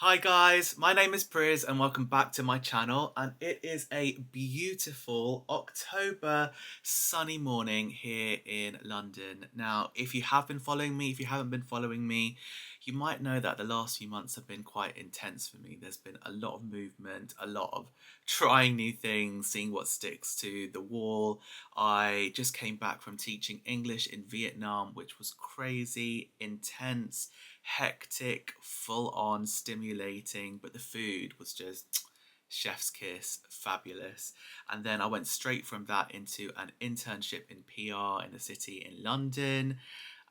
Hi guys, my name is Priz and welcome back to my channel, and it is a beautiful October sunny morning here in London. Now, if you have been following me, if you haven't been following me, you might know that the last few months have been quite intense for me. There's been a lot of movement, a lot of trying new things, seeing what sticks to the wall. I just came back from teaching English in Vietnam, which was crazy, intense, hectic, full on, stimulating, but the food was just chef's kiss, fabulous. And then I went straight from that into an internship in PR in the city in London.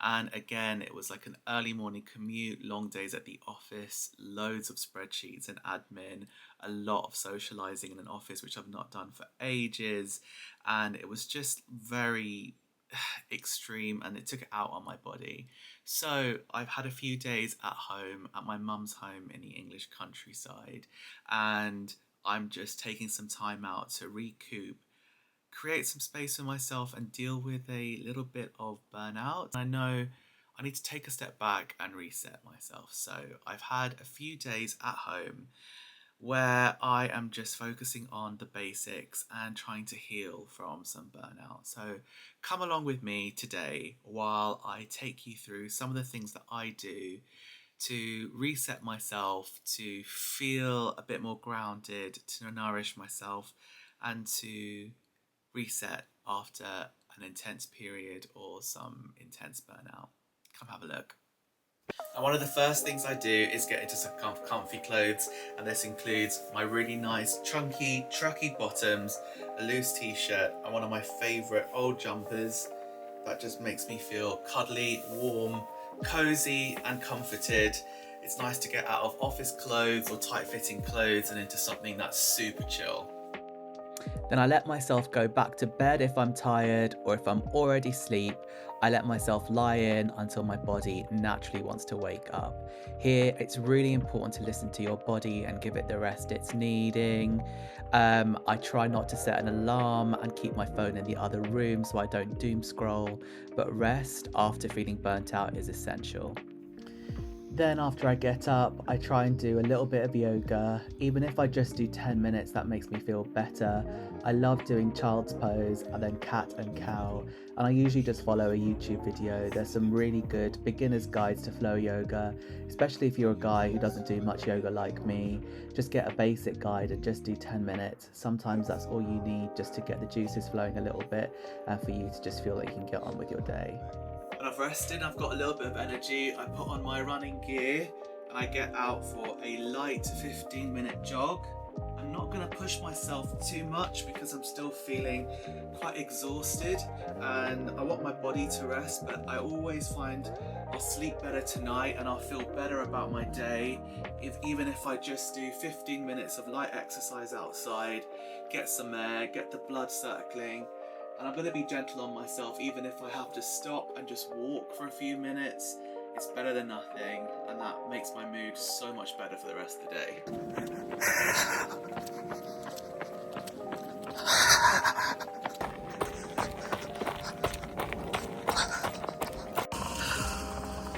And again, it was like an early morning commute, long days at the office, loads of spreadsheets and admin, a lot of socializing in an office, which I've not done for ages. And it was just very extreme and it took it out on my body. So I've had a few days at home, at my mum's home in the English countryside, and I'm just taking some time out to recoup, create some space for myself, and deal with a little bit of burnout. I know I need to take a step back and reset myself. So I've had a few days at home where I am just focusing on the basics and trying to heal from some burnout. So come along with me today while I take you through some of the things that I do to reset myself, to feel a bit more grounded, to nourish myself, and to reset after an intense period or some intense burnout. Come have a look. And one of the first things I do is get into some comfy clothes, and this includes my really nice chunky trucky bottoms, a loose t-shirt, and one of my favourite old jumpers that just makes me feel cuddly, warm, cozy and comforted. It's nice to get out of office clothes or tight-fitting clothes and into something that's super chill. Then I let myself go back to bed if I'm tired, or if I'm already asleep, I let myself lie in until my body naturally wants to wake up. Here, it's really important to listen to your body and give it the rest it's needing. I try not to set an alarm and keep my phone in the other room so I don't doom scroll, but rest after feeling burnt out is essential. Then after I get up, I try and do a little bit of yoga. Even if I just do 10 minutes, that makes me feel better. I love doing child's pose and then cat and cow. And I usually just follow a YouTube video. There's some really good beginner's guides to flow yoga, especially if you're a guy who doesn't do much yoga like me. Just get a basic guide and just do 10 minutes. Sometimes that's all you need just to get the juices flowing a little bit and for you to just feel like you can get on with your day. When I've rested, I've got a little bit of energy, I put on my running gear and I get out for a light 15-minute jog. I'm not going to push myself too much because I'm still feeling quite exhausted and I want my body to rest, but I always find I'll sleep better tonight and I'll feel better about my day even if I just do 15 minutes of light exercise outside, get some air, get the blood circling. And I'm going to be gentle on myself even if I have to stop and just walk for a few minutes. It's better than nothing, and that makes my mood so much better for the rest of the day.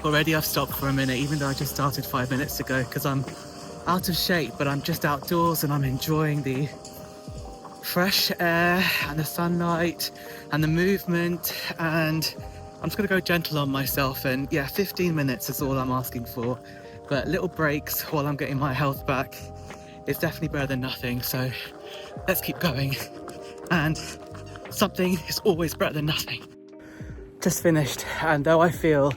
Already I've stopped for a minute, even though I just started 5 minutes ago, because I'm out of shape, but I'm just outdoors and I'm enjoying the fresh air and the sunlight and the movement, and I'm just gonna go gentle on myself. And yeah, 15 minutes is all I'm asking for, but little breaks while I'm getting my health back is definitely better than nothing. So let's keep going, and something is always better than nothing. Just finished, and though I feel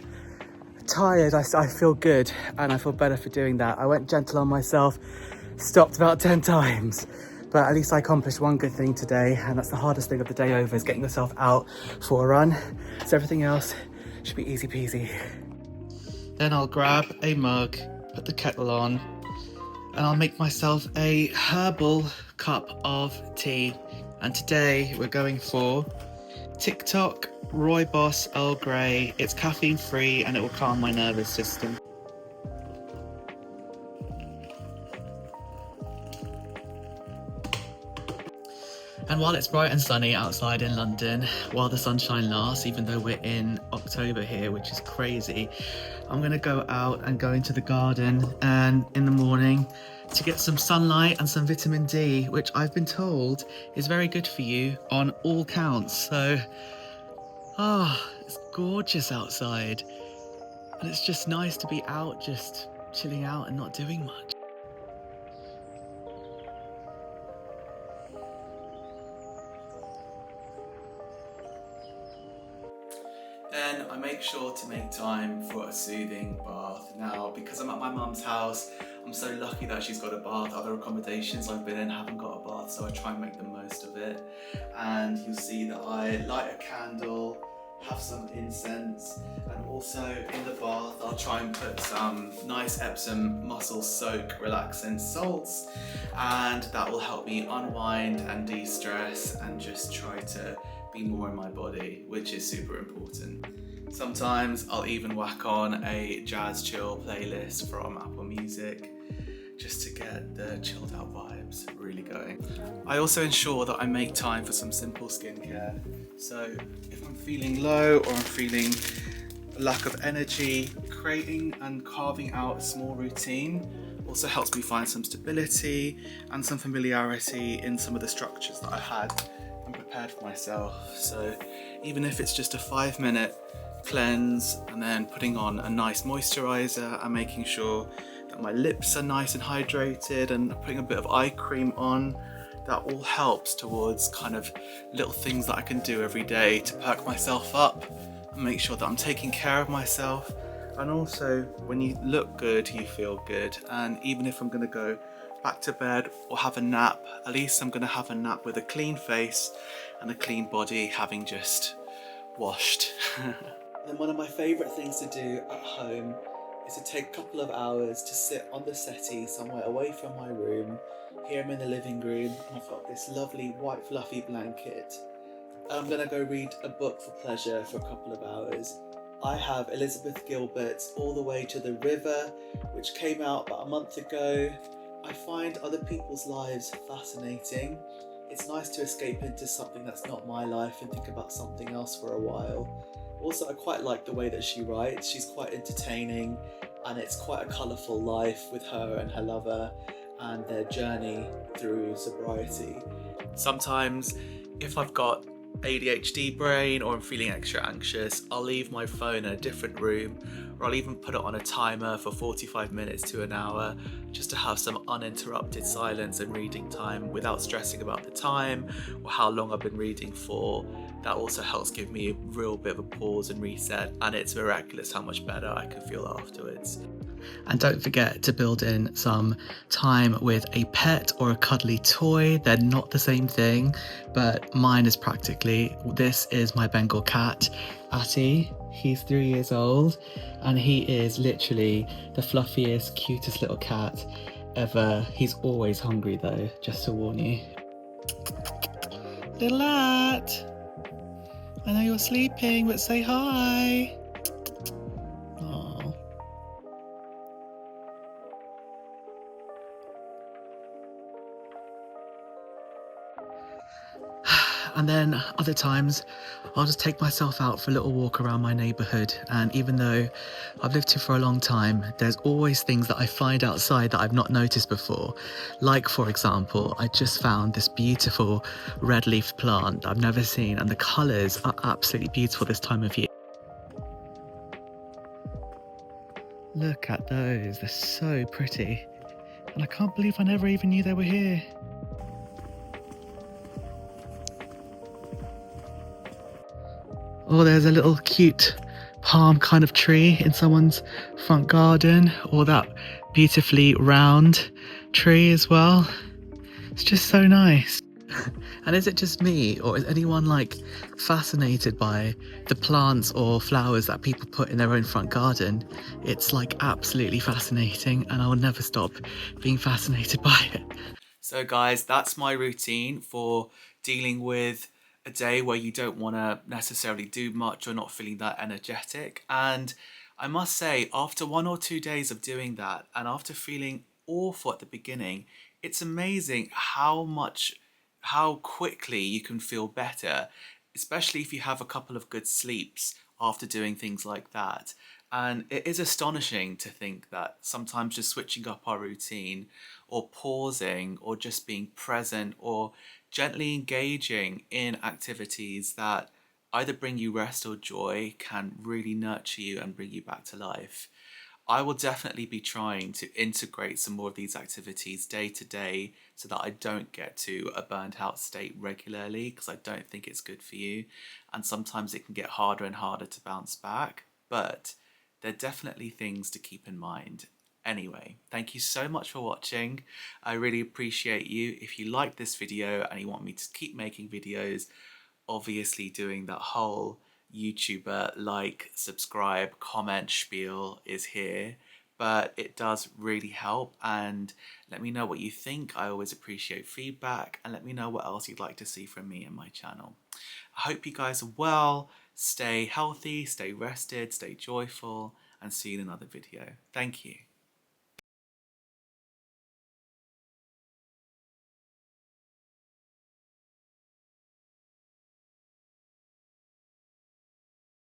tired, I feel good and I feel better for doing that. I went gentle on myself, stopped about 10 times, but at least I accomplished one good thing today, and that's the hardest thing of the day over, is getting yourself out for a run. So everything else should be easy peasy. Then I'll grab a mug, put the kettle on, and I'll make myself a herbal cup of tea. And today we're going for TikTok Rooibos Earl Grey. It's caffeine free and it will calm my nervous system. And while it's bright and sunny outside in London, while the sunshine lasts, even though we're in October here, which is crazy, I'm gonna go out and go into the garden and in the morning to get some sunlight and some vitamin D, which I've been told is very good for you on all counts. So, it's gorgeous outside. And it's just nice to be out, just chilling out and not doing much. Then I make sure to make time for a soothing bath. Now, because I'm at my mum's house, I'm so lucky that she's got a bath. Other accommodations I've been in haven't got a bath, so I try and make the most of it. And you'll see that I light a candle, have some incense, and also in the bath I'll try and put some nice Epsom muscle soak relaxing salts, and that will help me unwind and de-stress and just try to be more in my body, which is super important. Sometimes I'll even whack on a jazz chill playlist from Apple Music just to get the chilled out vibes really going. I also ensure that I make time for some simple skincare. So if I'm feeling low or I'm feeling a lack of energy, creating and carving out a small routine also helps me find some stability and some familiarity in some of the structures that I had and prepared for myself. So even if it's just a 5-minute cleanse and then putting on a nice moisturizer and making sure that my lips are nice and hydrated and putting a bit of eye cream on, that all helps towards kind of little things that I can do every day to perk myself up and make sure that I'm taking care of myself. And also, when you look good, you feel good. And even if I'm gonna go back to bed or have a nap, at least I'm gonna have a nap with a clean face and a clean body, having just washed. Then one of my favourite things to do at home is to take a couple of hours to sit on the settee somewhere away from my room. Here I'm in the living room and I've got this lovely white fluffy blanket. I'm gonna go read a book for pleasure for a couple of hours. I have Elizabeth Gilbert's All the Way to the River, which came out about a month ago. I find other people's lives fascinating. It's nice to escape into something that's not my life and think about something else for a while. Also, I quite like the way that she writes. She's quite entertaining and it's quite a colourful life with her and her lover and their journey through sobriety. Sometimes if I've got ADHD brain or I'm feeling extra anxious, I'll leave my phone in a different room, or I'll even put it on a timer for 45 minutes to an hour just to have some uninterrupted silence and reading time without stressing about the time or how long I've been reading for. That also helps give me a real bit of a pause and reset, and it's miraculous how much better I can feel afterwards. And don't forget to build in some time with a pet or a cuddly toy. They're not the same thing, but mine is practically, this is my Bengal cat, Atty. He's 3 years old and he is literally the fluffiest, cutest little cat ever. He's always hungry though, just to warn you. Little At, I know you're sleeping, but say hi. Aww. And then other times I'll just take myself out for a little walk around my neighbourhood, and even though I've lived here for a long time, there's always things that I find outside that I've not noticed before. Like, for example, I just found this beautiful red leaf plant I've never seen, and the colours are absolutely beautiful this time of year. Look at those, they're so pretty. And I can't believe I never even knew they were here. Or there's a little cute palm kind of tree in someone's front garden, or that beautifully round tree as well. It's just so nice. And is it just me, or is anyone like fascinated by the plants or flowers that people put in their own front garden? It's like absolutely fascinating, and I will never stop being fascinated by it. So guys, that's my routine for dealing with a day where you don't want to necessarily do much or not feeling that energetic. And I must say, after 1 or 2 days of doing that, and after feeling awful at the beginning, it's amazing how quickly you can feel better, especially if you have a couple of good sleeps after doing things like that. And it is astonishing to think that sometimes just switching up our routine or pausing or just being present or gently engaging in activities that either bring you rest or joy can really nurture you and bring you back to life. I will definitely be trying to integrate some more of these activities day to day so that I don't get to a burnt out state regularly, because I don't think it's good for you. And sometimes it can get harder and harder to bounce back, but they're definitely things to keep in mind. Anyway, thank you so much for watching. I really appreciate you. If you like this video and you want me to keep making videos, obviously doing that whole YouTuber like, subscribe, comment spiel is here, but it does really help. And let me know what you think. I always appreciate feedback, and let me know what else you'd like to see from me and my channel. I hope you guys are well, stay healthy, stay rested, stay joyful, and see you in another video. Thank you.